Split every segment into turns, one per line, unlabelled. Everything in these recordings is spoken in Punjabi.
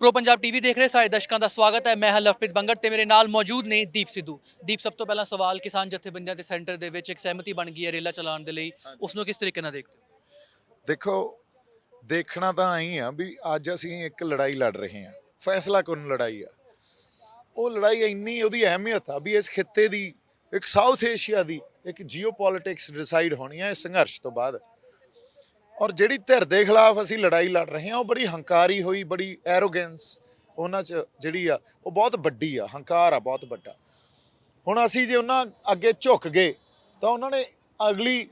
ਪ੍ਰੋ ਪੰਜਾਬ ਟੀਵੀ ਦੇਖ ਰਹੇ ਸਾਰੇ ਦਰਸ਼ਕਾਂ ਦਾ ਸਵਾਗਤ ਹੈ। ਮੈਂ ਹਾਂ ਲਵਪ੍ਰੀਤ ਬੰਗੜ ਤੇ ਮੇਰੇ ਨਾਲ ਮੌਜੂਦ ਨੇ ਦੀਪ ਸਿੱਧੂ। ਦੀਪ, ਸਭ ਤੋਂ ਪਹਿਲਾਂ ਸਵਾਲ, ਕਿਸਾਨ ਜਥੇਬੰਦੀਆਂ ਦੇ ਸੈਂਟਰ ਦੇ ਵਿੱਚ ਇੱਕ ਸਹਿਮਤੀ ਬਣ ਗਈ ਹੈ ਰੇਲਾ ਚਲਾਉਣ ਦੇ ਲਈ, ਉਸ ਨੂੰ ਕਿਸ ਤਰੀਕੇ ਨਾਲ ਦੇਖਦੇ ਹੋ?
ਦੇਖੋ, ਦੇਖਣਾ ਤਾਂ ਆਈ ਆ ਵੀ ਅੱਜ ਅਸੀਂ ਇੱਕ ਲੜਾਈ ਲੜ ਰਹੇ ਹਾਂ, ਫੈਸਲਾ ਕੁਨ ਲੜਾਈ ਆ। ਉਹ ਲੜਾਈ ਇੰਨੀ ਉਹਦੀ ਅਹਿਮੀਅਤ ਆ ਵੀ ਇਸ ਖਿੱਤੇ ਦੀ, ਇੱਕ ਸਾਊਥ ਏਸ਼ੀਆ ਦੀ ਇੱਕ ਜੀਓਪੋਲਿਟਿਕਸ ਡਿਸਾਈਡ ਹੋਣੀ ਹੈ ਇਸ ਸੰਘਰਸ਼ ਤੋਂ ਬਾਅਦ। ਔਰ ਜਿਹੜੀ ਧਿਰ ਦੇ ਖਿਲਾਫ ਅਸੀਂ ਲੜਾਈ ਲੜ ਰਹੇ ਹਾਂ ਉਹ ਬੜੀ ਹੰਕਾਰੀ ਹੋਈ, ਬੜੀ ਐਰੋਗੈਂਸ ਉਹਨਾਂ 'ਚ ਜਿਹੜੀ ਆ ਉਹ ਬਹੁਤ ਵੱਡੀ ਆ, ਹੰਕਾਰ ਆ ਬਹੁਤ ਵੱਡਾ। ਹੁਣ ਅਸੀਂ ਜੇ ਉਹਨਾਂ ਅੱਗੇ ਝੁਕ ਗਏ ਤਾਂ ਉਹਨਾਂ ਨੇ ਅਗਲੀ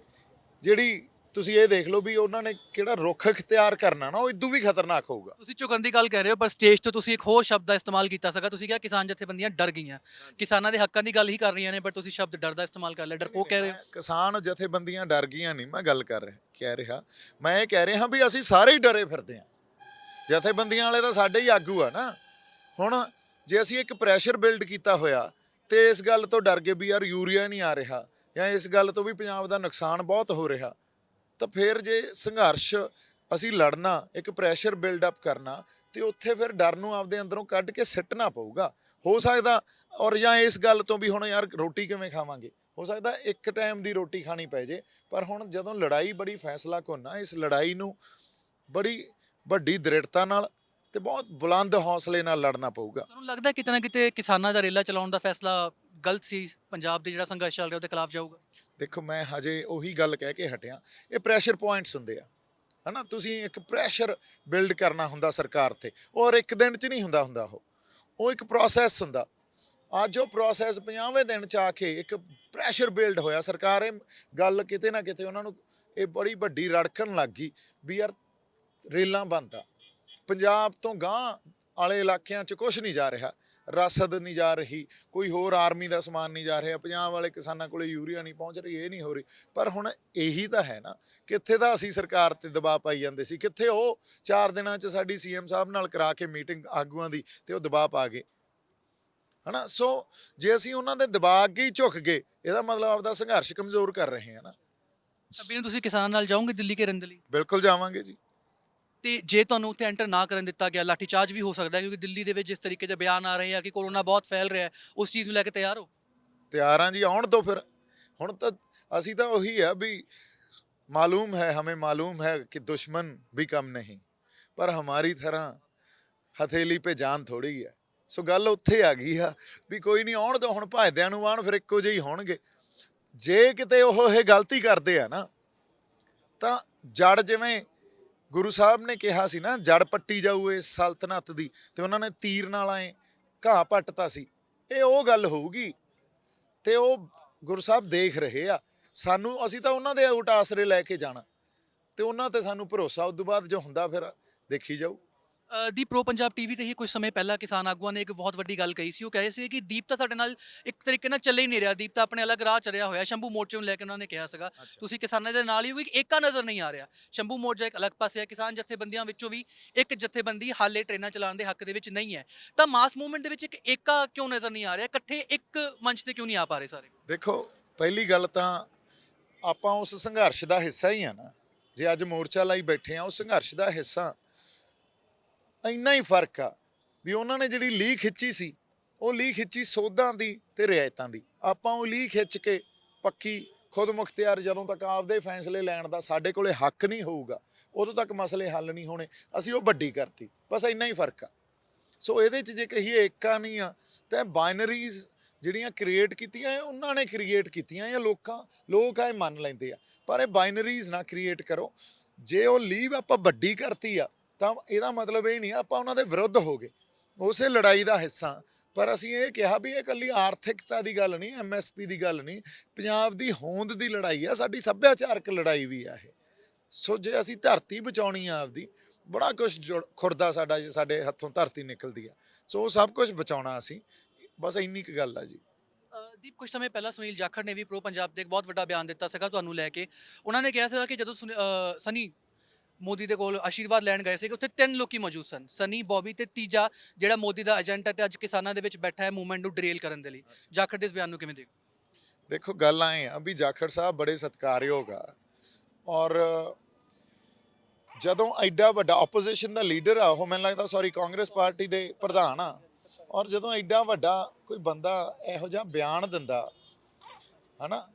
ਜਿਹੜੀ, ਤੁਸੀਂ ਇਹ ਦੇਖ ਲਓ ਵੀ ਉਹਨਾਂ ਨੇ ਕਿਹੜਾ ਰੁੱਖ ਅਖਤਿਆਰ ਕਰਨਾ ਨਾ, ਉਹ ਇਦੋਂ ਵੀ ਖਤਰਨਾਕ ਹੋਊਗਾ।
ਤੁਸੀਂ ਝੁਕਣ ਦੀ ਗੱਲ ਕਰ ਰਹੇ ਹੋ, ਪਰ ਸਟੇਜ ਤੋਂ ਤੁਸੀਂ ਇੱਕ ਹੋਰ ਸ਼ਬਦ ਦਾ ਇਸਤੇਮਾਲ ਕੀਤਾ ਸੀਗਾ। ਤੁਸੀਂ ਕਿਹਾ ਕਿਸਾਨ ਜਥੇਬੰਦੀਆਂ ਡਰ ਗਈਆਂ। ਕਿਸਾਨਾਂ ਦੇ ਹੱਕਾਂ ਦੀ ਗੱਲ ਹੀ ਕਰ ਰਹੀਆਂ ਨੇ, ਪਰ ਤੁਸੀਂ ਸ਼ਬਦ ਡਰ ਦਾ ਇਸਤੇਮਾਲ ਕਰ ਲਿਆ। ਡਰਪੋਕ ਕਹਿ ਰਹੇ ਹੋ?
ਕਿਸਾਨ ਜਥੇਬੰਦੀਆਂ ਡਰ ਗਈਆਂ ਨਹੀਂ ਮੈਂ ਗੱਲ ਕਹਿ ਰਿਹਾ। ਮੈਂ ਇਹ ਕਹਿ ਰਿਹਾ ਵੀ ਅਸੀਂ ਸਾਰੇ ਹੀ ਡਰੇ ਫਿਰਦੇ ਹਾਂ। ਜਥੇਬੰਦੀਆਂ ਵਾਲੇ ਤਾਂ ਸਾਡੇ ਹੀ ਆਗੂ ਆ ਨਾ। ਹੁਣ ਜੇ ਅਸੀਂ ਇੱਕ ਪ੍ਰੈਸ਼ਰ ਬਿਲਡ ਕੀਤਾ ਹੋਇਆ ਤੇ ਇਸ ਗੱਲ ਤੋਂ ਡਰ ਗਏ ਵੀ ਯਾਰ ਯੂਰੀਆ ਨਹੀਂ ਆ ਰਿਹਾ, ਜਾਂ ਇਸ ਗੱਲ ਤੋਂ ਵੀ ਪੰਜਾਬ ਦਾ ਨੁਕਸਾਨ ਬਹੁਤ ਹੋ ਰਿਹਾ, ਤਾਂ ਫਿਰ ਜੇ ਸੰਘਰਸ਼ ਅਸੀਂ ਲੜਨਾ, ਇੱਕ ਪ੍ਰੈਸ਼ਰ ਬਿਲਡਅਪ ਕਰਨਾ, ਤੇ ਉੱਥੇ ਫਿਰ ਡਰ ਨੂੰ ਆਪਦੇ ਅੰਦਰੋਂ ਕੱਢ ਕੇ ਸਿੱਟਣਾ ਪਊਗਾ। ਹੋ ਸਕਦਾ, ਔਰ ਜਾਂ ਇਸ ਗੱਲ ਤੋਂ ਵੀ ਹੁਣ ਯਾਰ ਰੋਟੀ ਕਿਵੇਂ ਖਾਵਾਂਗੇ, ਹੋ ਸਕਦਾ ਇੱਕ ਟਾਈਮ ਦੀ ਰੋਟੀ ਖਾਣੀ ਪੈ ਜੇ। ਪਰ ਹੁਣ ਜਦੋਂ ਲੜਾਈ ਬੜੀ ਫੈਸਲਾ ਕੁੰਨ ਆ, ਇਸ ਲੜਾਈ ਨੂੰ ਬੜੀ ਵੱਡੀ ਦ੍ਰਿੜਤਾ ਨਾਲ ਤੇ ਬਹੁਤ ਬੁਲੰਦ ਹੌਸਲੇ ਨਾਲ ਲੜਨਾ ਪਊਗਾ।
ਤੁਹਾਨੂੰ ਲੱਗਦਾ ਕਿਤੇ ਨਾ ਕਿਤੇ ਕਿਸਾਨਾਂ ਦਾ ਰੇਲਾ ਚਲਾਉਣ ਦਾ ਫੈਸਲਾ ਗਲਤ ਸੀ? ਪੰਜਾਬ ਦੇ ਜਿਹੜਾ ਸੰਘਰਸ਼ ਚੱਲ ਰਿਹਾ ਉਹਦੇ ਖਿਲਾਫ ਜਾਊਗਾ?
ਦੇਖੋ, ਮੈਂ ਹਜੇ ਉਹੀ ਗੱਲ ਕਹਿ ਕੇ ਹਟਿਆ, ਇਹ ਪ੍ਰੈਸ਼ਰ ਪੁਆਇੰਟਸ ਹੁੰਦੇ ਆ, ਹਨਾ। ਤੁਸੀਂ ਇੱਕ ਪ੍ਰੈਸ਼ਰ ਬਿਲਡ ਕਰਨਾ ਹੁੰਦਾ ਸਰਕਾਰ ਤੇ, ਔਰ ਇੱਕ ਦਿਨ 'ਚ ਨਹੀਂ ਹੁੰਦਾ ਉਹ ਇੱਕ ਪ੍ਰੋਸੈਸ ਹੁੰਦਾ। ਅੱਜ ਉਹ ਪ੍ਰੋਸੈਸ 50ਵੇਂ ਦਿਨ 'ਚ ਆ ਕੇ ਇੱਕ ਪ੍ਰੈਸ਼ਰ ਬਿਲਡ ਹੋਇਆ। ਸਰਕਾਰ ਇਹ ਗੱਲ ਕਿਤੇ ਨਾ ਕਿਤੇ ਉਹਨਾਂ ਨੂੰ ਇਹ ਬੜੀ ਵੱਡੀ ਰੜਕਣ ਲੱਗ ਗਈ ਵੀ ਯਾਰ ਰੇਲਾਂ ਬੰਦ ਆ, ਪੰਜਾਬ ਤੋਂ ਗਾਂਹ ਵਾਲੇ ਇਲਾਕਿਆਂ 'ਚ ਕੁਛ ਨਹੀਂ ਜਾ ਰਿਹਾ, ਰਸਦ ਨਹੀਂ ਜਾ ਰਹੀ, ਕੋਈ ਹੋਰ ਆਰਮੀ ਦਾ ਸਮਾਨ ਨਹੀਂ ਜਾ ਰਿਹਾ, ਪੰਜਾਬ ਵਾਲੇ ਕਿਸਾਨਾਂ ਕੋਲੇ ਯੂਰੀਆ ਨਹੀਂ ਪਹੁੰਚ ਰਹੀ, ਇਹ ਨਹੀਂ ਹੋ ਰਹੀ। ਪਰ ਹੁਣ ਇਹੀ ਤਾਂ ਹੈ ਨਾ, ਕਿੱਥੇ ਤਾਂ ਅਸੀਂ ਸਰਕਾਰ ਤੇ ਦਬਾਅ ਪਾਈ ਜਾਂਦੇ ਸੀ, ਕਿੱਥੇ ਉਹ 4 ਦਿਨਾਂ 'ਚ ਸਾਡੀ ਸੀਐਮ ਸਾਹਿਬ ਨਾਲ ਕਰਾ ਕੇ ਮੀਟਿੰਗ ਆਗੂਆਂ ਦੀ ਤੇ ਉਹ ਦਬਾਅ ਪਾ ਗਏ, ਹਨਾ। ਸੋ ਜੇ ਅਸੀਂ ਉਹਨਾਂ ਦੇ ਦਬਾਅ ਅੱਗੇ ਹੀ ਝੁਕ ਗਏ, ਇਹਦਾ ਮਤਲਬ ਆਪਦਾ ਸੰਘਰਸ਼ ਕਮਜ਼ੋਰ ਕਰ ਰਹੇ ਹਾਂ ਨਾ।
ਅੱਬੀ ਨੂੰ ਤੁਸੀਂ ਕਿਸਾਨਾਂ ਨਾਲ ਜਾਓਗੇ ਦਿੱਲੀ ਘੇਰਨ ਦੇ ਲਈ?
ਬਿਲਕੁਲ ਜਾਵਾਂਗੇ ਜੀ।
ਤੇ ਜੇ ਤੁਹਾਨੂੰ ਉੱਥੇ ਐਂਟਰ ਨਾ ਕਰਨ ਦਿੱਤਾ ਗਿਆ, ਲਾਠੀਚਾਰਜ ਵੀ ਹੋ ਸਕਦਾ ਹੈ, ਕਿਉਂਕਿ ਦਿੱਲੀ ਦੇ ਵਿੱਚ ਜਿਸ ਤਰੀਕੇ ਦੇ ਬਿਆਨ ਆ ਰਹੇ ਆ ਕਿ ਕੋਰੋਨਾ ਬਹੁਤ ਫੈਲ ਰਿਹਾ ਹੈ, ਉਸ ਚੀਜ਼ ਨੂੰ ਲੈ ਕੇ ਤਿਆਰ ਹੋ?
ਤਿਆਰ ਹਾਂ ਜੀ, ਆਉਣ ਤੋਂ ਫਿਰ। ਹੁਣ ਤਾਂ ਅਸੀਂ ਤਾਂ ਉਹੀ ਆ ਵੀ ਮਾਲੂਮ ਹੈ, ਹमें ਮਾਲੂਮ ਹੈ ਕਿ ਦੁਸ਼ਮਨ ਵੀ ਕਮ ਨਹੀਂ, ਪਰ ਹਮਾਰੀ ਤਰ੍ਹਾਂ ਹਥੇਲੀ ਪੇ ਜਾਨ ਥੋੜੀ ਹੈ। ਸੋ ਗੱਲ ਉੱਥੇ ਆ ਗਈ ਆ ਵੀ ਕੋਈ ਨਹੀਂ, ਆਉਣ ਤੋਂ ਹੁਣ ਭਜਦਿਆਂ ਨੂੰ ਆਉਣ, ਫਿਰ ਇੱਕੋ ਜਿਹੇ ਹੀ ਹੋਣਗੇ। ਜੇ ਕਿਤੇ ਉਹ ਇਹ ਗਲਤੀ ਕਰਦੇ ਆ ਨਾ, ਤਾਂ ਜੜ, ਜਿਵੇਂ ਗੁਰੂ ਸਾਹਿਬ ਨੇ ਕਿਹਾ ਸੀ ਨਾ, ਜੜ ਪੱਟੀ ਜਾਊ ਇਸ ਸਲਤਨਤ ਦੀ, ਤੇ ਉਹਨਾਂ ਨੇ ਤੀਰ ਨਾਲ ਆਏ ਘਾਹ ਪੱਟਤਾ ਸੀ। ਇਹ ਉਹ ਗੱਲ ਹੋਊਗੀ, ਤੇ ਉਹ ਗੁਰੂ ਸਾਹਿਬ ਦੇਖ ਰਹੇ ਆ ਸਾਨੂੰ। ਅਸੀਂ ਤਾਂ ਉਹਨਾਂ ਦੇ ਊਟ ਆਸਰੇ ਲੈ ਕੇ ਜਾਣਾ, ਤੇ ਉਹਨਾਂ ਤੇ ਸਾਨੂੰ ਭਰੋਸਾ। ਉਸ ਤੋਂ ਬਾਅਦ ਜੋ ਹੁੰਦਾ ਫਿਰ ਦੇਖੀ ਜਾਊ।
ਦੀ ਪ੍ਰੋ ਪੰਜਾਬ ਟੀਵੀ ਤੇ ਹੀ ਕੁਝ ਸਮੇਂ ਪਹਿਲਾਂ ਕਿਸਾਨ ਆਗੂਆਂ ਨੇ ਇੱਕ ਬਹੁਤ ਵੱਡੀ ਗੱਲ ਕਹੀ ਸੀ। ਉਹ ਕਹੇ ਸੀ ਕਿ ਦੀਪ ਤਾਂ ਸਾਡੇ ਨਾਲ ਇੱਕ ਤਰੀਕੇ ਨਾਲ ਚੱਲੇ ਹੀ ਨਹੀਂ ਰਿਹਾ, ਦੀਪ ਤਾਂ ਆਪਣੇ ਅਲੱਗ ਰਾਹ ਚੜਿਆ ਹੋਇਆ। ਸ਼ੰਭੂ ਮੋਰਚੇ ਨੂੰ ਲੈ ਕੇ ਉਹਨਾਂ ਨੇ ਕਿਹਾ ਸੀਗਾ ਤੁਸੀਂ ਕਿਸਾਨਾਂ ਦੇ ਨਾਲ ਹੀ ਹੋ, ਏਕਾ ਨਜ਼ਰ ਨਹੀਂ ਆ ਰਿਹਾ। ਸ਼ੰਭੂ ਮੋਰਚਾ ਇੱਕ ਅਲੱਗ ਪਾਸੇ ਹੈ, ਕਿਸਾਨ ਜਥੇਬੰਦੀਆਂ ਵਿੱਚੋਂ ਵੀ ਇੱਕ ਜਥੇਬੰਦੀ ਹਾਲੇ ਟ੍ਰੇਨਾਂ ਚਲਾਉਣ ਦੇ ਹੱਕ ਦੇ ਵਿੱਚ ਨਹੀਂ ਹੈ। ਤਾਂ ਮਾਸ ਮੂਵਮੈਂਟ ਦੇ ਵਿੱਚ ਇੱਕ ਏਕਾ ਕਿਉਂ ਨਜ਼ਰ ਨਹੀਂ ਆ ਰਿਹਾ? ਇਕੱਠੇ ਇੱਕ ਮੰਚ ਤੇ ਕਿਉਂ ਨਹੀਂ ਆ ਪਾ ਰਹੇ ਸਾਰੇ?
ਦੇਖੋ, ਪਹਿਲੀ ਗੱਲ ਤਾਂ ਆਪਾਂ ਉਸ ਸੰਘਰਸ਼ ਦਾ ਹਿੱਸਾ ਹੀ ਆ ਨਾ। ਜੇ ਅੱਜ ਮੋਰਚਾ ਲਾਈ ਬੈਠੇ ਆ, ਉਹ ਸੰਘਰਸ਼ ਦਾ ਹਿੱਸਾ। ਇੰਨਾ ਹੀ ਫਰਕ ਆ ਵੀ ਉਹਨਾਂ ਨੇ ਜਿਹੜੀ ਲੀਹ ਖਿੱਚੀ ਸੀ, ਉਹ ਲੀਹ ਖਿੱਚੀ ਸੋਧਾਂ ਦੀ ਤੇ ਰਿਆਇਤਾਂ ਦੀ। ਆਪਾਂ ਉਹ ਲੀਹ ਖਿੱਚ ਕੇ ਪੱਕੀ ਖੁਦ ਮੁਖਤਿਆਰ, ਜਦੋਂ ਤੱਕ ਆਪਦੇ ਫੈਸਲੇ ਲੈਣ ਦਾ ਸਾਡੇ ਕੋਲੇ ਹੱਕ ਨਹੀਂ ਹੋਊਗਾ, ਉਦੋਂ ਤੱਕ ਮਸਲੇ ਹੱਲ ਨਹੀਂ ਹੋਣੇ। ਅਸੀਂ ਉਹ ਵੱਡੀ ਕਰਤੀ, ਬਸ ਇੰਨਾ ਹੀ ਫਰਕ ਆ। ਸੋ ਇਹਦੇ 'ਚ ਜੇ ਕਹੀਏ ਏਕਾ ਨਹੀਂ ਆ, ਤਾਂ ਬਾਈਨਰੀਜ਼ ਜਿਹੜੀਆਂ ਕ੍ਰੀਏਟ ਕੀਤੀਆਂ, ਇਹ ਉਹਨਾਂ ਨੇ ਕ੍ਰੀਏਟ ਕੀਤੀਆਂ, ਇਹ ਲੋਕ ਇਹ ਮੰਨ ਲੈਂਦੇ ਆ। ਪਰ ਇਹ ਬਾਈਨਰੀਜ਼ ਨਾ ਕ੍ਰੀਏਟ ਕਰੋ। ਜੇ ਉਹ ਲੀਵ ਆਪਾਂ ਵੱਡੀ ਕਰਤੀ ਆ, ਤਾਂ ਇਹਦਾ ਮਤਲਬ ਇਹ ਨਹੀਂ ਆਪਾਂ ਉਹਨਾਂ ਦੇ ਵਿਰੁੱਧ ਹੋ ਗਏ, ਉਸੇ ਲੜਾਈ ਦਾ ਹਿੱਸਾ। ਪਰ ਅਸੀਂ ਇਹ ਕਿਹਾ ਵੀ ਇਹ ਇਕੱਲੀ ਆਰਥਿਕਤਾ ਦੀ ਗੱਲ ਨਹੀਂ, MSP ਦੀ ਗੱਲ ਨਹੀਂ, ਪੰਜਾਬ ਦੀ ਹੋਂਦ ਦੀ ਲੜਾਈ ਆ, ਸਾਡੀ ਸੱਭਿਆਚਾਰਕ ਲੜਾਈ ਵੀ ਆ ਇਹ। ਸੋ ਜੇ ਅਸੀਂ ਧਰਤੀ ਬਚਾਉਣੀ ਆ ਆਪਦੀ, ਬੜਾ ਕੁਛ ਖੁਰਦਾ ਸਾਡਾ, ਜੇ ਸਾਡੇ ਹੱਥੋਂ ਧਰਤੀ ਨਿਕਲਦੀ ਆ, ਸੋ ਉਹ ਸਭ ਕੁਝ ਬਚਾਉਣਾ ਅਸੀਂ। ਬਸ ਇੰਨੀ ਕੁ ਗੱਲ ਆ ਜੀ।
ਦੀਪ, ਕੁਝ ਸਮੇਂ ਪਹਿਲਾਂ ਸੁਨੀਲ ਜਾਖੜ ਨੇ ਵੀ ਪ੍ਰੋ ਪੰਜਾਬ ਤੇ ਇੱਕ ਬਹੁਤ ਵੱਡਾ ਬਿਆਨ ਦਿੱਤਾ ਸੀਗਾ ਤੁਹਾਨੂੰ ਲੈ ਕੇ। ਉਹਨਾਂ ਨੇ ਕਿਹਾ ਸੀਗਾ ਕਿ ਜਦੋਂ ਸਨੀ ਮੋਦੀ ਦੇ ਕੋਲ ਆਸ਼ੀਰਵਾਦ ਲੈਣ ਗਏ ਸੀ, ਉੱਥੇ 3 ਲੋਕੀ ਮੌਜੂਦ ਸਨ, ਸਨੀ, ਬੌਬੀ ਤੇ ਤੀਜਾ ਜਿਹੜਾ ਮੋਦੀ ਦਾ ਏਜੰਟ ਹੈ ਤੇ ਅੱਜ ਕਿਸਾਨਾਂ ਦੇ ਵਿੱਚ ਬੈਠਾ ਹੈ ਮੂਵਮੈਂਟ ਨੂੰ ਡਰੇਲ ਕਰਨ ਦੇ ਲਈ। ਜਾਖੜ ਦੇ ਇਸ ਬਿਆਨ ਨੂੰ ਕਿਵੇਂ ਦੇਖੋ?
ਦੇਖੋ, ਗੱਲ ਆਏ ਆ ਵੀ ਜਾਖੜ ਸਾਹਿਬ ਬੜੇ ਸਤਿਕਾਰਯੋਗ ਆ, ਔਰ ਜਦੋਂ ਐਡਾ ਵੱਡਾ ਆਪੋਜੀਸ਼ਨ ਦਾ ਲੀਡਰ ਆ ਉਹ, ਮੈਨੂੰ ਲੱਗਦਾ ਸੌਰੀ ਕਾਂਗਰਸ ਪਾਰਟੀ ਦੇ ਪ੍ਰਧਾਨ ਆ, ਔਰ ਜਦੋਂ ਐਡਾ ਵੱਡਾ ਕੋਈ ਬੰਦਾ ਇਹੋ ਜਿਹਾ ਬਿਆਨ ਦਿੰਦਾ ਹਨਾ,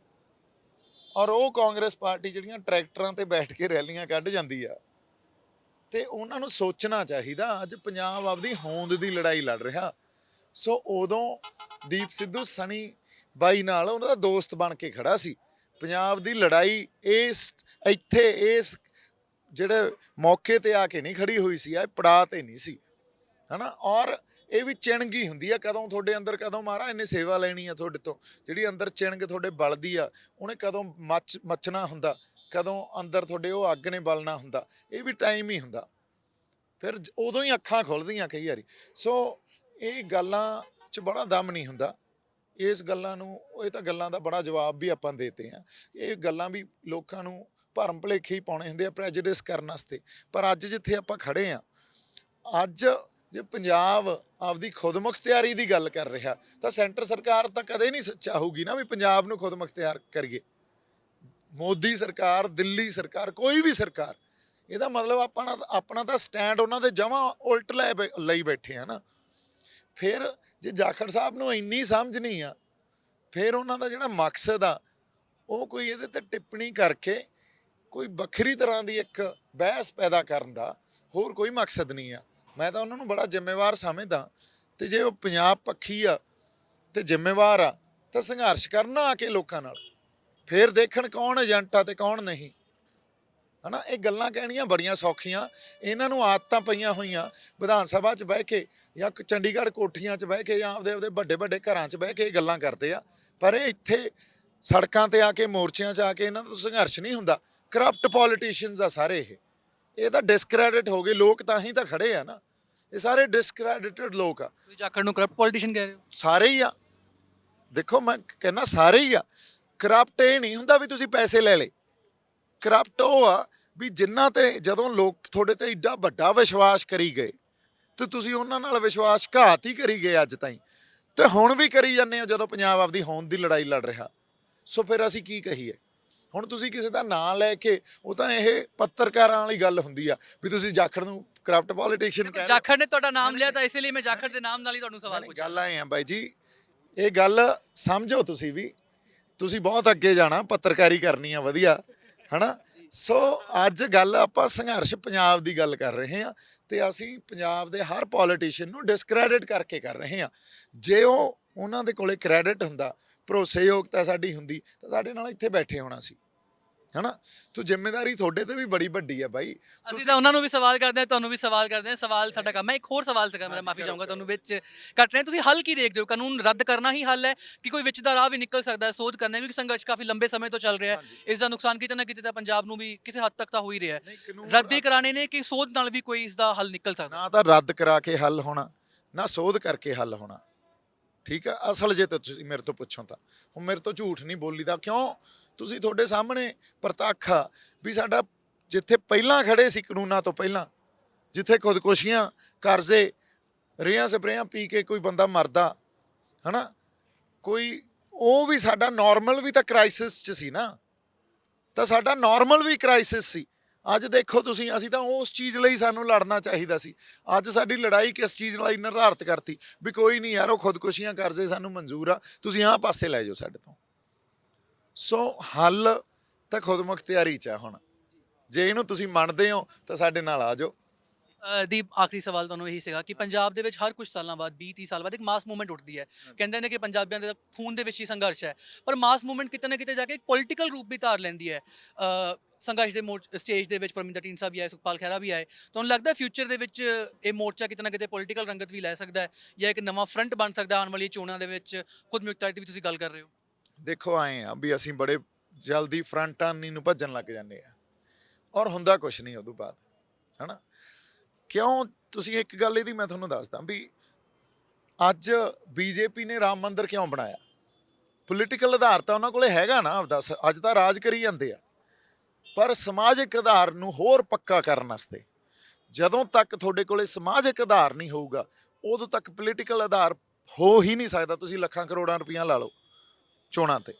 ਔਰ ਉਹ ਕਾਂਗਰਸ ਪਾਰਟੀ ਜਿਹੜੀਆਂ ਟਰੈਕਟਰਾਂ ਤੇ ਬੈਠ ਕੇ ਰੈਲੀਆਂ ਕੱਢ ਜਾਂਦੀ ਆ, ਤੇ ਉਹਨਾਂ ਨੂੰ ਸੋਚਣਾ ਚਾਹੀਦਾ ਅੱਜ ਪੰਜਾਬ ਆਪਦੀ ਹੋਂਦ ਦੀ ਲੜਾਈ ਲੜ ਰਿਹਾ। ਸੋ ਉਦੋਂ ਦੀਪ ਸਿੱਧੂ ਸਣੀ ਬਾਈ ਨਾਲ ਉਹਨਾਂ ਦਾ ਦੋਸਤ ਬਣ ਕੇ ਖੜਾ ਸੀ। ਪੰਜਾਬ ਦੀ ਲੜਾਈ ਇੱਥੇ ਇਸ ਜਿਹੜੇ ਮੌਕੇ ਤੇ ਆ ਕੇ ਨਹੀਂ ਖੜੀ ਹੋਈ ਸੀ, ਇਹ ਪੜਾਅ ਤੇ ਨਹੀਂ ਸੀ ਹਨਾ। ਔਰ ਇਹ ਵੀ ਚਿਣਗੀ ਹੁੰਦੀ ਆ, ਕਦੋਂ ਤੁਹਾਡੇ ਅੰਦਰ, ਕਦੋਂ ਮਹਾਰਾਜ ਇਹਨੇ ਸੇਵਾ ਲੈਣੀ ਆ ਤੁਹਾਡੇ ਤੋਂ, ਜਿਹੜੀ ਅੰਦਰ ਚਿਣਗ ਤੁਹਾਡੇ ਬਲਦੀ ਆ, ਉਹਨੇ ਕਦੋਂ ਮੱਚਣਾ ਹੁੰਦਾ, ਕਦੋਂ ਅੰਦਰ ਤੁਹਾਡੇ ਉਹ ਅੱਗ ਨੇ ਬਲਣਾ ਹੁੰਦਾ, ਇਹ ਵੀ ਟਾਈਮ ਹੀ ਹੁੰਦਾ। ਫਿਰ ਉਦੋਂ ਹੀ ਅੱਖਾਂ ਖੁੱਲ੍ਹਦੀਆਂ ਕਈ ਵਾਰੀ। ਸੋ ਇਹ ਗੱਲਾਂ 'ਚ ਬੜਾ ਦਮ ਨਹੀਂ ਹੁੰਦਾ। ਇਸ ਗੱਲਾਂ ਨੂੰ, ਇਹ ਤਾਂ ਗੱਲਾਂ ਦਾ ਬੜਾ ਜਵਾਬ ਵੀ ਆਪਾਂ ਦੇਤੇ ਆ, ਇਹ ਗੱਲਾਂ ਵੀ ਲੋਕਾਂ ਨੂੰ ਭਰਮ ਭੁਲੇਖੇ ਹੀ ਪਾਉਣੇ ਹੁੰਦੇ ਆ ਪ੍ਰੈਜੁਡਿਸ ਕਰਨ ਵਾਸਤੇ। ਪਰ ਅੱਜ ਜਿੱਥੇ ਆਪਾਂ ਖੜੇ ਆ, ਅੱਜ ਜੇ ਪੰਜਾਬ ਆਪਦੀ ਖੁਦਮੁਖਤਿਆਰੀ ਦੀ ਗੱਲ ਕਰ ਰਿਹਾ ਤਾਂ ਸੈਂਟਰ ਸਰਕਾਰ ਤਾਂ ਕਦੇ ਨਹੀਂ ਚਾਹੂਗੀ ਨਾ ਵੀ ਪੰਜਾਬ ਨੂੰ ਖੁਦਮੁਖਤਿਆਰ ਕਰੀਏ। ਮੋਦੀ ਸਰਕਾਰ, ਦਿੱਲੀ ਸਰਕਾਰ, ਕੋਈ ਵੀ ਸਰਕਾਰ, ਇਹਦਾ ਮਤਲਬ ਆਪਣਾ ਤਾਂ ਸਟੈਂਡ ਉਹਨਾਂ ਦੇ ਜਮਾਂ ਉਲਟ ਲਈ ਬੈਠੇ ਆ ਨਾ। ਫਿਰ ਜੇ ਜਾਖੜ ਸਾਹਿਬ ਨੂੰ ਇੰਨੀ ਸਮਝ ਨਹੀਂ ਆ, ਫਿਰ ਉਹਨਾਂ ਦਾ ਜਿਹੜਾ ਮਕਸਦ ਆ ਉਹ ਕੋਈ ਇਹਦੇ ਤੇ ਟਿੱਪਣੀ ਕਰਕੇ ਕੋਈ ਵੱਖਰੀ ਤਰ੍ਹਾਂ ਦੀ ਇੱਕ ਬਹਿਸ ਪੈਦਾ ਕਰਨ ਦਾ ਹੋਰ ਕੋਈ ਮਕਸਦ ਨਹੀਂ ਆ। ਮੈਂ ਤਾਂ ਉਹਨਾਂ ਨੂੰ ਬੜਾ ਜ਼ਿੰਮੇਵਾਰ ਸਮਝਦਾ, ਤੇ ਜੇ ਉਹ ਪੰਜਾਬ ਪੱਖੀ ਆ ਤੇ ਜ਼ਿੰਮੇਵਾਰ ਆ ਤਾਂ ਸੰਘਰਸ਼ ਕਰਨਾ ਆ ਕੇ ਲੋਕਾਂ ਨਾਲ, ਫਿਰ ਦੇਖਣ ਕੌਣ ਏਜੰਟ ਆ ਤੇ ਕੌਣ ਨਹੀਂ ਹਨਾ। ਇਹ ਗੱਲਾਂ ਕਹਿਣੀਆਂ ਬੜੀਆਂ ਸੌਖੀਆਂ, ਇਹਨਾਂ ਨੂੰ ਆਦਤਾਂ ਪਈਆਂ ਹੋਈਆਂ ਵਿਧਾਨ ਸਭਾ 'ਚ ਬਹਿ ਕੇ ਜਾਂ ਚੰਡੀਗੜ੍ਹ ਕੋਠੀਆਂ 'ਚ ਬਹਿ ਕੇ ਜਾਂ ਆਪਦੇ ਵੱਡੇ ਵੱਡੇ ਘਰਾਂ 'ਚ ਬਹਿ ਕੇ ਇਹ ਗੱਲਾਂ ਕਰਦੇ ਆ। ਪਰ ਇਹ ਇੱਥੇ ਸੜਕਾਂ ਤੇ ਆ ਕੇ, ਮੋਰਚਿਆਂ 'ਚ ਆ ਕੇ ਇਹਨਾਂ ਦਾ ਸੰਘਰਸ਼ ਨਹੀਂ ਹੁੰਦਾ। ਕਰਪਟ ਪੋਲੀਟੀਸ਼ੀਅਨਸ ਆ ਸਾਰੇ ਇਹ ਤਾਂ ਡਿਸਕ੍ਰੈਡਿਟ ਹੋ ਗਏ ਲੋਕ, ਤਾਂ ਹੀ ਤਾਂ ਖੜੇ ਆ ਨਾ। ਇਹ ਸਾਰੇ ਡਿਸਕ੍ਰੈਡਿਟਡ ਲੋਕ ਆ।
ਤੁਸੀਂ ਜਾਖੜ ਨੂੰ ਕਰਪਟ ਪੋਲੀਟੀਸ਼ੀਅਨ ਕਹਿ ਰਹੇ ਹੋ?
ਸਾਰੇ ਹੀ ਆ, ਦੇਖੋ ਮੈਂ ਕਹਿੰਦਾ ਸਾਰੇ ਹੀ ਆ। ਕਰਪਟ ਇਹ ਨਹੀਂ ਹੁੰਦਾ ਵੀ ਤੁਸੀਂ ਪੈਸੇ ਲੈ ਲਏ, ਕਰਪਟ ਉਹ ਆ ਵੀ ਜਿਨ੍ਹਾਂ ਤੇ ਜਦੋਂ ਲੋਕ ਤੁਹਾਡੇ ਤੇ ਏਡਾ ਵੱਡਾ ਵਿਸ਼ਵਾਸ ਕਰੀ ਗਏ ਤੇ ਤੁਸੀਂ ਉਹਨਾਂ ਨਾਲ ਵਿਸ਼ਵਾਸਘਾਤ ਹੀ ਕਰੀ ਗਏ ਅੱਜ ਤਾਈਂ, ਤੇ ਹੁਣ ਵੀ ਕਰੀ ਜਾਂਦੇ ਹੋ ਜਦੋਂ ਪੰਜਾਬ ਆਪਦੀ ਹੋਂਦ ਦੀ ਲੜਾਈ ਲੜ ਰਿਹਾ। ਸੋ ਫਿਰ ਅਸੀਂ ਕੀ ਕਹੀਏ? ਹੁਣ ਤੁਸੀਂ ਕਿਸੇ ਦਾ ਨਾਂ ਲੈ ਕੇ, ਉਹ ਤਾਂ ਇਹ ਪੱਤਰਕਾਰਾਂ ਵਾਲੀ ਗੱਲ ਹੁੰਦੀ ਆ ਵੀ ਤੁਸੀਂ ਜਾਖੜ ਨੂੰ ਕਰਪਟ ਪੋਲੀਟੀਸ਼ੀਅਨ ਕਹਿ ਰਹੇ।
ਜਾਖੜ ਨੇ ਤੁਹਾਡਾ ਨਾਮ ਲਿਆ ਤਾਂ ਇਸੇ ਲਈ ਮੈਂ ਜਾਖੜ ਦੇ ਨਾਮ ਨਾਲ ਹੀ ਤੁਹਾਨੂੰ ਸਵਾਲ ਪੁੱਛਿਆ।
ਗੱਲ ਆਏ ਆ ਬਾਈ ਜੀ, ਇਹ ਗੱਲ ਸਮਝੋ ਤੁਸੀਂ ਵੀ, ਤੁਸੀਂ ਬਹੁਤ ਅੱਗੇ ਜਾਣਾ, ਪੱਤਰਕਾਰੀ ਕਰਨੀ ਆ ਵਧੀਆ ਹਨਾ। ਸੋ ਅੱਜ ਗੱਲ ਆਪਾਂ ਸੰਘਰਸ਼ ਪੰਜਾਬ ਦੀ ਗੱਲ ਕਰ ਰਹੇ ਹਾਂ, ਤੇ ਅਸੀਂ ਪੰਜਾਬ ਦੇ ਹਰ ਪੋਲੀਟੀਸ਼ੀਅਨ ਨੂੰ ਡਿਸਕ੍ਰੈਡਿਟ ਕਰਕੇ ਕਰ ਰਹੇ ਹਾਂ। ਜੇ ਉਹਨਾਂ ਦੇ ਕੋਲੇ ਕ੍ਰੈਡਿਟ ਹੁੰਦਾ, ਭਰੋਸੇਯੋਗਤਾ ਸਾਡੀ ਹੁੰਦੀ, ਤਾਂ ਸਾਡੇ ਨਾਲ ਇੱਥੇ ਬੈਠੇ ਹੋਣਾ ਸੀ ਹਨਾ। ਤੂੰ ਜ਼ਿੰਮੇਵਾਰੀ ਤੁਹਾਡੇ ਤੇ ਵੀ ਬੜੀ ਵੱਡੀ ਆ ਬਾਈ।
ਅਸੀਂ ਤਾਂ ਉਹਨਾਂ ਨੂੰ ਵੀ ਸਵਾਲ ਕਰਦੇ ਹਾਂ, ਤੁਹਾਨੂੰ ਵੀ ਸਵਾਲ ਕਰਦੇ ਹਾਂ, ਸਵਾਲ ਸਾਡਾ ਕੰਮ ਹੈ। ਇੱਕ ਹੋਰ ਸਵਾਲ ਸੀਗਾ ਮੇਰਾ, ਮਾਫੀ ਚਾਹੂੰਗਾ ਤੁਹਾਨੂੰ ਵਿੱਚ ਕੱਟ ਰਹੇ। ਤੁਸੀਂ ਹੱਲ ਕੀ ਦੇਖਦੇ ਹੋ? ਕਾਨੂੰਨ ਰੱਦ ਕਰਨਾ ਹੀ ਹੱਲ ਹੈ ਕਿ ਕੋਈ ਵਿੱਚ ਦਾ ਰਾਹ ਵੀ ਨਿਕਲ ਸਕਦਾ ਹੈ? ਸੋਧ ਕਰਨਾ ਵੀ, ਸੰਘਰਸ਼ ਕਾਫੀ ਲੰਬੇ ਸਮੇਂ ਤੋਂ ਚੱਲ ਰਿਹਾ ਹੈ, ਇਸ ਦਾ ਨੁਕਸਾਨ ਕਿਤੇ ਨਾ ਕਿਤੇ ਤਾਂ ਪੰਜਾਬ ਨੂੰ ਵੀ ਕਿਸੇ ਹੱਦ ਤੱਕ ਤਾਂ ਹੋ ਹੀ ਰਿਹਾ ਹੈ। ਰੱਦ ਹੀ ਕਰਾਣੇ ਨੇ ਕਿ ਸੋਧ ਨਾਲ ਵੀ ਕੋਈ ਇਸ ਦਾ ਹੱਲ ਨਿਕਲ ਸਕਦਾ?
ਨਾ ਤਾਂ ਰੱਦ ਕਰਾ ਕੇ ਹੱਲ ਹੋਣਾ, ਨਾ ਸੋਧ ਕਰਕੇ ਹੱਲ ਹੋਣਾ। ਠੀਕ ਆ, ਅਸਲ ਜੇ ਤਾਂ ਤੁਸੀਂ ਮੇਰੇ ਤੋਂ ਪੁੱਛੋ ਤਾਂ ਹੁਣ ਮੇਰੇ ਤੋਂ ਝੂਠ ਨਹੀਂ ਬੋਲੀਦਾ। ਕਿਉਂ? ਤੁਸੀਂ ਤੁਹਾਡੇ ਸਾਹਮਣੇ ਪ੍ਰਤੱਖ ਆ ਵੀ ਸਾਡਾ ਜਿੱਥੇ ਪਹਿਲਾਂ ਖੜੇ ਸੀ ਕਾਨੂੰਨਾਂ ਤੋਂ ਪਹਿਲਾਂ, ਜਿੱਥੇ ਖੁਦਕੁਸ਼ੀਆਂ, ਕਰਜ਼ੇ, ਰੇਹਾਂ ਸਪਰੇਆਂ ਪੀ ਕੇ ਕੋਈ ਬੰਦਾ ਮਰਦਾ ਹਨਾ, ਕੋਈ ਉਹ ਵੀ ਸਾਡਾ ਨਾਰਮਲ ਵੀ ਤਾਂ ਕ੍ਰਾਈਸਿਸ 'ਚ ਸੀ ਨਾ, ਤਾਂ ਸਾਡਾ ਨਾਰਮਲ ਵੀ ਕ੍ਰਾਈਸਿਸ ਸੀ। ਅੱਜ ਦੇਖੋ ਤੁਸੀਂ, ਅਸੀਂ ਤਾਂ ਉਸ ਚੀਜ਼ ਲਈ ਸਾਨੂੰ ਲੜਨਾ ਚਾਹੀਦਾ ਸੀ। ਅੱਜ ਸਾਡੀ ਲੜਾਈ ਕਿਸ ਚੀਜ਼ ਲਈ ਨਿਰਧਾਰਤ ਕਰਤੀ ਵੀ ਕੋਈ ਨਹੀਂ ਯਾਰ, ਉਹ ਖੁਦਕੁਸ਼ੀਆਂ ਕਰਜ਼ੇ ਸਾਨੂੰ ਮਨਜ਼ੂਰ ਆ, ਤੁਸੀਂ ਆਹ ਪਾਸੇ ਲੈ ਜਾਓ ਸਾਡੇ ਤੋਂ। ਸੋ ਹੱਲ ਤਾਂ ਖੁਦਮੁਖਤਿਆਰੀ 'ਚ ਆ। ਹੁਣ ਜੇ ਇਹਨੂੰ ਤੁਸੀਂ ਮੰਨਦੇ ਹੋ ਤਾਂ ਸਾਡੇ ਨਾਲ ਆ ਜਾਓ।
ਦੀਪ, ਆਖਰੀ ਸਵਾਲ ਤੁਹਾਨੂੰ ਇਹੀ ਸੀਗਾ ਕਿ ਪੰਜਾਬ ਦੇ ਵਿੱਚ ਹਰ ਕੁਝ ਸਾਲਾਂ ਬਾਅਦ, 20-30 ਸਾਲ ਬਾਅਦ ਇੱਕ ਮਾਸ ਮੂਵਮੈਂਟ ਉੱਠਦੀ ਹੈ। ਕਹਿੰਦੇ ਨੇ ਕਿ ਪੰਜਾਬੀਆਂ ਦੇ ਖੂਨ ਦੇ ਵਿੱਚ ਹੀ ਸੰਘਰਸ਼ ਹੈ, ਪਰ ਮਾਸ ਮੂਵਮੈਂਟ ਕਿਤੇ ਨਾ ਕਿਤੇ ਜਾ ਕੇ ਇੱਕ ਪੋਲੀਟੀਕਲ ਰੂਪ ਵੀ ਧਾਰ ਲੈਂਦੀ ਹੈ। ਸੰਘਰਸ਼ ਦੇ ਸਟੇਜ ਦੇ ਵਿੱਚ ਪਰਮਿੰਦਰ ਢੀਂਡਸਾ ਵੀ ਆਏ, ਸੁਖਪਾਲ ਖਹਿਰਾ ਵੀ ਆਏ। ਤੁਹਾਨੂੰ ਲੱਗਦਾ ਫਿਊਚਰ ਦੇ ਵਿੱਚ ਇਹ ਮੋਰਚਾ ਕਿਤੇ ਨਾ ਕਿਤੇ ਪੋਲੀਟੀਕਲ ਰੰਗਤ ਵੀ ਲੈ ਸਕਦਾ ਹੈ, ਜਾਂ ਇੱਕ ਨਵਾਂ ਫਰੰਟ ਬਣ ਸਕਦਾ ਆਉਣ ਵਾਲੀ ਚੋਣਾਂ ਦੇ ਵਿੱਚ? ਖੁਦ ਮੁਖਤਾਰੀ ਦੀ ਵੀ ਤੁਸੀਂ ਗੱਲ ਕਰ ਰਹੇ ਹੋ।
ਦੇਖੋ ਆਏ ਆ ਵੀ ਅਸੀਂ ਬੜੇ ਜਲਦੀ ਫਰੰਟ ਆਨੀ ਨੂੰ ਭੱਜਣ ਲੱਗ ਜਾਂਦੇ ਆ, ਔਰ ਹੁੰਦਾ ਕੁਛ ਨਹੀਂ ਉਦੋਂ ਬਾਅਦ ਹਨਾ। ਕਿਉਂ? ਤੁਸੀਂ ਇੱਕ ਗੱਲ ਇਹਦੀ ਮੈਂ ਤੁਹਾਨੂੰ ਦੱਸਦਾ ਵੀ ਅੱਜ ਬੀਜੇਪੀ ਨੇ ਰਾਮ ਮੰਦਿਰ ਕਿਉਂ ਬਣਾਇਆ? ਪੋਲੀਟੀਕਲ ਆਧਾਰ ਤਾਂ ਉਹਨਾਂ ਕੋਲੇ ਹੈਗਾ ਨਾ ਆਪਦਾ, ਅੱਜ ਤਾਂ ਰਾਜ ਕਰੀ ਜਾਂਦੇ ਆ, ਪਰ ਸਮਾਜਿਕ ਆਧਾਰ ਨੂੰ ਹੋਰ ਪੱਕਾ ਕਰਨ ਵਾਸਤੇ ਜਦੋਂ ਤੱਕ ਤੁਹਾਡੇ ਕੋਲੇ ਸਮਾਜਿਕ ਆਧਾਰ ਨਹੀਂ ਹੋਊਗਾ, ਉਦੋਂ ਤੱਕ ਪੋਲੀਟੀਕਲ ਆਧਾਰ ਹੋ ਹੀ ਨਹੀਂ ਸਕਦਾ। ਤੁਸੀਂ ਲੱਖਾਂ ਕਰੋੜਾਂ ਰੁਪਈਆ ਲਾ ਲਓ ਚੋਣਾਂ ਤੇ।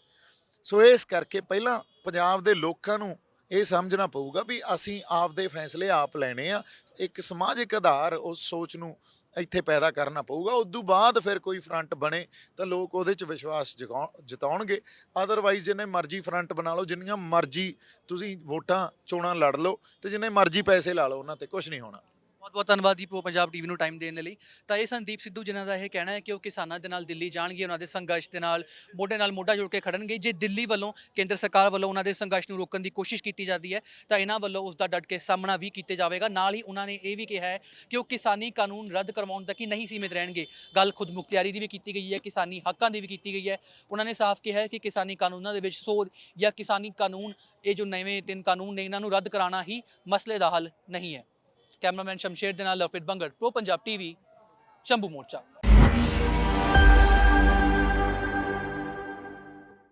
ਸੋ ਇਸ ਕਰਕੇ ਪਹਿਲਾਂ ਪੰਜਾਬ ਦੇ ਲੋਕਾਂ ਨੂੰ ਇਹ ਸਮਝਣਾ ਪਊਗਾ ਵੀ ਅਸੀਂ ਆਪਦੇ ਫੈਸਲੇ ਆਪ ਲੈਣੇ ਆ। ਇੱਕ ਸਮਾਜਿਕ ਆਧਾਰ ਉਸ ਸੋਚ ਨੂੰ ਇੱਥੇ ਪੈਦਾ ਕਰਨਾ ਪਊਗਾ। ਉਦੋਂ ਬਾਅਦ ਫਿਰ ਕੋਈ ਫਰੰਟ ਬਣੇ ਤਾਂ ਲੋਕ ਉਹਦੇ 'ਚ ਵਿਸ਼ਵਾਸ ਜਤਾਉਣਗੇ। ਅਦਰਵਾਈਜ਼ ਜਿੰਨੇ ਮਰਜ਼ੀ ਫਰੰਟ ਬਣਾ ਲਓ, ਜਿੰਨੀਆਂ ਮਰਜ਼ੀ ਤੁਸੀਂ ਵੋਟਾਂ ਚੋਣਾਂ ਲੜ ਲਓ ਤੇ ਜਿੰਨੇ ਮਰਜ਼ੀ ਪੈਸੇ ਲਾ ਲਓ, ਉਹਨਾਂ ਤੇ ਕੁਝ ਨਹੀਂ ਹੋਣਾ।
ਬਹੁਤ ਬਹੁਤ ਧੰਨਵਾਦ ਜੀ ਪ੍ਰੋ ਪੰਜਾਬ ਟੀਵੀ ਨੂੰ ਟਾਈਮ ਦੇਣ ਦੇ ਲਈ। ਤਾਂ ਇਹ ਸੰਦੀਪ ਸਿੱਧੂ ਜਿਨ੍ਹਾਂ ਦਾ ਇਹ ਕਹਿਣਾ ਹੈ ਕਿ ਉਹ ਕਿਸਾਨਾਂ ਦੇ ਨਾਲ ਦਿੱਲੀ ਜਾਣਗੇ, ਉਹਨਾਂ ਦੇ ਸੰਘਰਸ਼ ਦੇ ਨਾਲ ਮੋਢਾ ਜੋੜ ਕੇ ਖੜਨਗੇ। ਜੇ ਦਿੱਲੀ ਵੱਲੋਂ ਕੇਂਦਰ ਸਰਕਾਰ ਵੱਲੋਂ ਉਹਨਾਂ ਦੇ ਸੰਘਰਸ਼ ਨੂੰ ਰੋਕਣ ਦੀ ਕੋਸ਼ਿਸ਼ ਕੀਤੀ ਜਾਂਦੀ ਹੈ ਤਾਂ ਇਹਨਾਂ ਵੱਲੋਂ ਉਸ ਦਾ ਡਟ ਕੇ ਸਾਹਮਣਾ ਵੀ ਕੀਤਾ ਜਾਵੇਗਾ। ਨਾਲ ਹੀ ਉਹਨਾਂ ਨੇ ਇਹ ਵੀ ਕਿਹਾ ਹੈ ਕਿ ਉਹ ਕਿਸਾਨੀ ਕਾਨੂੰਨ ਰੱਦ ਕਰਵਾਉਣ ਤੱਕ ਹੀ ਨਹੀਂ ਸੀਮਿਤ ਰਹਿਣਗੇ। ਗੱਲ ਖੁਦ ਮੁਖਤਿਆਰੀ ਦੀ ਵੀ ਕੀਤੀ ਗਈ ਹੈ, ਕਿਸਾਨੀ ਹੱਕਾਂ ਦੀ ਵੀ ਕੀਤੀ ਗਈ ਹੈ। ਉਹਨਾਂ ਨੇ ਸਾਫ਼ ਕਿਹਾ ਹੈ ਕਿ ਕਿਸਾਨੀ ਕਾਨੂੰਨਾਂ ਦੇ ਵਿੱਚ ਸੋਧ ਜਾਂ ਕਿਸਾਨੀ ਕਾਨੂੰਨ, ਇਹ ਜੋ ਨਵੇਂ 3 ਕਾਨੂੰਨ ਨੇ, ਇਹਨਾਂ ਨੂੰ ਰੱਦ ਕਰਾਉਣਾ ਹੀ ਮਸਲੇ ਦਾ ਹੱਲ ਨਹੀਂ ਹੈ। ਕੈਮਰਾਮੈਨ ਸ਼ਮਸ਼ੇਰ ਦੇ ਨਾਲ ਲਵਪ੍ਰੀਤ ਬੰਗੜ, ਪ੍ਰੋ ਪੰਜਾਬ ਟੀਵੀ, ਸ਼ੰਭੂ ਮੋਰਚਾ।